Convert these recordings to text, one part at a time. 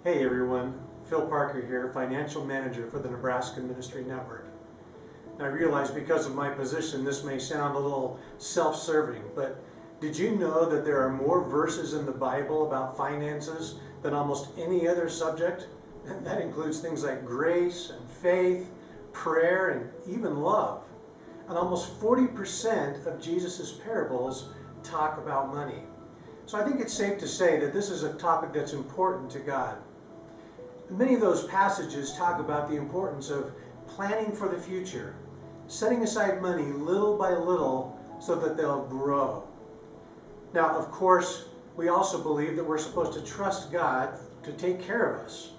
Hey everyone, Phil Parker here, Financial Manager for the Nebraska Ministry Network. I realize because of my position this may sound a little self-serving, but did you know that there are more verses in the Bible about finances than almost any other subject? And that includes things like grace and faith, prayer, and even love. And almost 40% of Jesus' parables talk about money. So I think it's safe to say that this is a topic that's important to God. Many of those passages talk about the importance of planning for the future, setting aside money little by little so that they'll grow. Now, of course, we also believe that we're supposed to trust God to take care of us.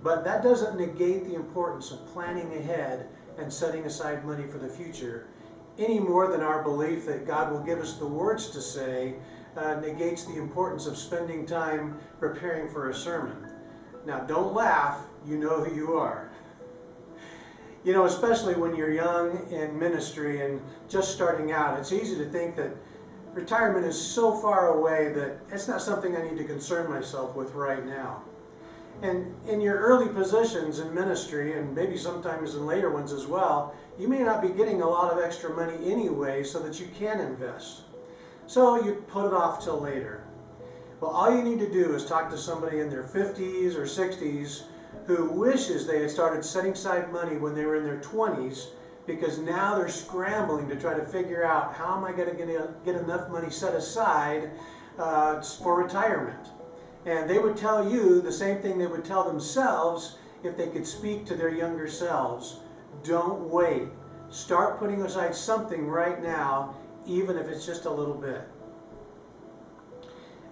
But that doesn't negate the importance of planning ahead and setting aside money for the future, any more than our belief that God will give us the words to say negates the importance of spending time preparing for a sermon. Now, don't laugh, you know who you are. You know, especially when you're young in ministry and just starting out, it's easy to think that retirement is so far away that it's not something I need to concern myself with right now. And in your early positions in ministry, and maybe sometimes in later ones as well, you may not be getting a lot of extra money anyway so that you can invest. So you put it off till later. Well, all you need to do is talk to somebody in their 50s or 60s who wishes they had started setting aside money when they were in their 20s, because now they're scrambling to try to figure out how am I going to get enough money set aside for retirement. And they would tell you the same thing they would tell themselves if they could speak to their younger selves. Don't wait. Start putting aside something right now, even if it's just a little bit.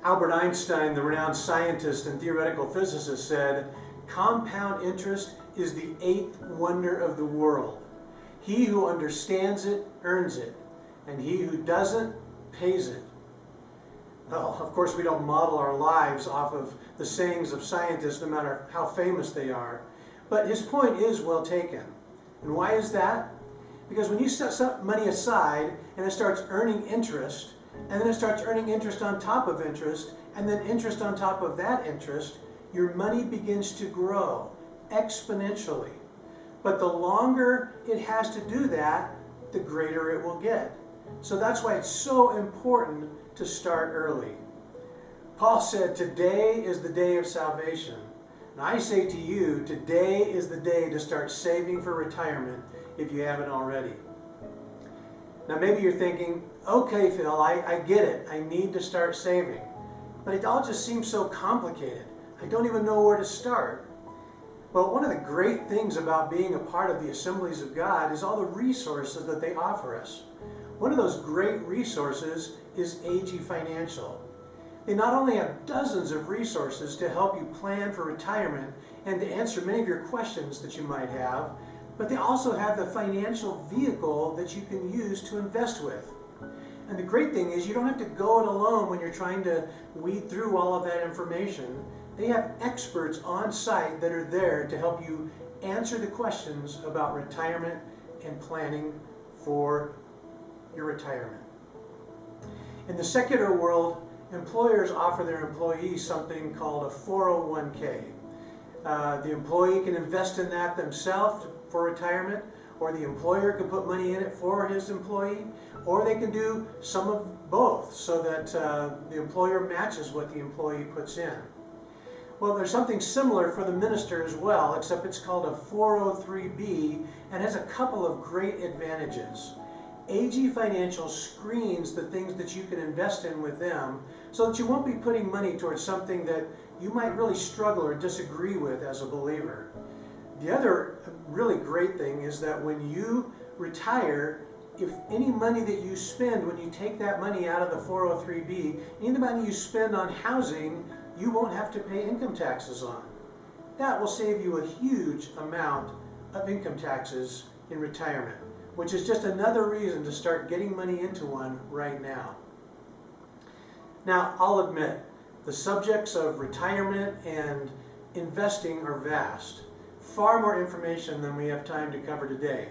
Albert Einstein, the renowned scientist and theoretical physicist, said, "Compound interest is the eighth wonder of the world. He who understands it earns it, and he who doesn't pays it." Well, of course, we don't model our lives off of the sayings of scientists, no matter how famous they are. But his point is well taken. And why is that? Because when you set some money aside and it starts earning interest, and then it starts earning interest on top of interest, and then interest on top of that interest, your money begins to grow exponentially. But the longer it has to do that, the greater it will get. So that's why it's so important to start early. Paul said, "Today is the day of salvation." And I say to you, today is the day to start saving for retirement if you haven't already. Now maybe you're thinking, okay, Phil, I get it. I need to start saving. But it all just seems so complicated. I don't even know where to start. Well, one of the great things about being a part of the Assemblies of God is all the resources that they offer us. One of those great resources is AG Financial. They not only have dozens of resources to help you plan for retirement and to answer many of your questions that you might have, but they also have the financial vehicle that you can use to invest with. And the great thing is you don't have to go it alone when you're trying to weed through all of that information. They have experts on site that are there to help you answer the questions about retirement and planning for your retirement. In the secular world, employers offer their employees something called a 401k. The employee can invest in that themselves for retirement, or the employer can put money in it for his employee, or they can do some of both so that the employer matches what the employee puts in. Well, there's something similar for the minister as well, except it's called a 403b and has a couple of great advantages. AG Financial screens the things that you can invest in with them so that you won't be putting money towards something that you might really struggle or disagree with as a believer. The other really great thing is that when you retire, if any money that you spend, when you take that money out of the 403b, any money you spend on housing, you won't have to pay income taxes on. That will save you a huge amount of income taxes in retirement, which is just another reason to start getting money into one right now. Now, I'll admit, the subjects of retirement and investing are vast. Far more information than we have time to cover today.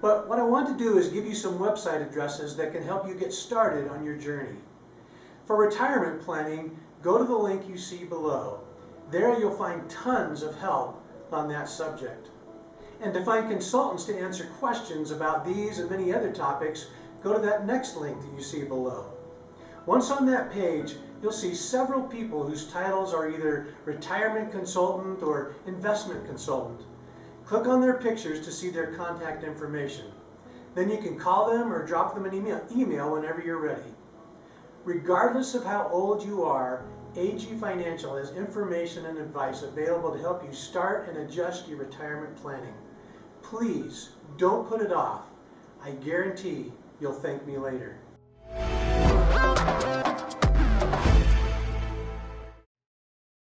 But what I want to do is give you some website addresses that can help you get started on your journey. For retirement planning, go to the link you see below. There you'll find tons of help on that subject. And to find consultants to answer questions about these and many other topics, go to that next link that you see below. Once on that page, you'll see several people whose titles are either retirement consultant or investment consultant. Click on their pictures to see their contact information. Then you can call them or drop them an email whenever you're ready. Regardless of how old you are, AG Financial has information and advice available to help you start and adjust your retirement planning. Please don't put it off. I guarantee you'll thank me later.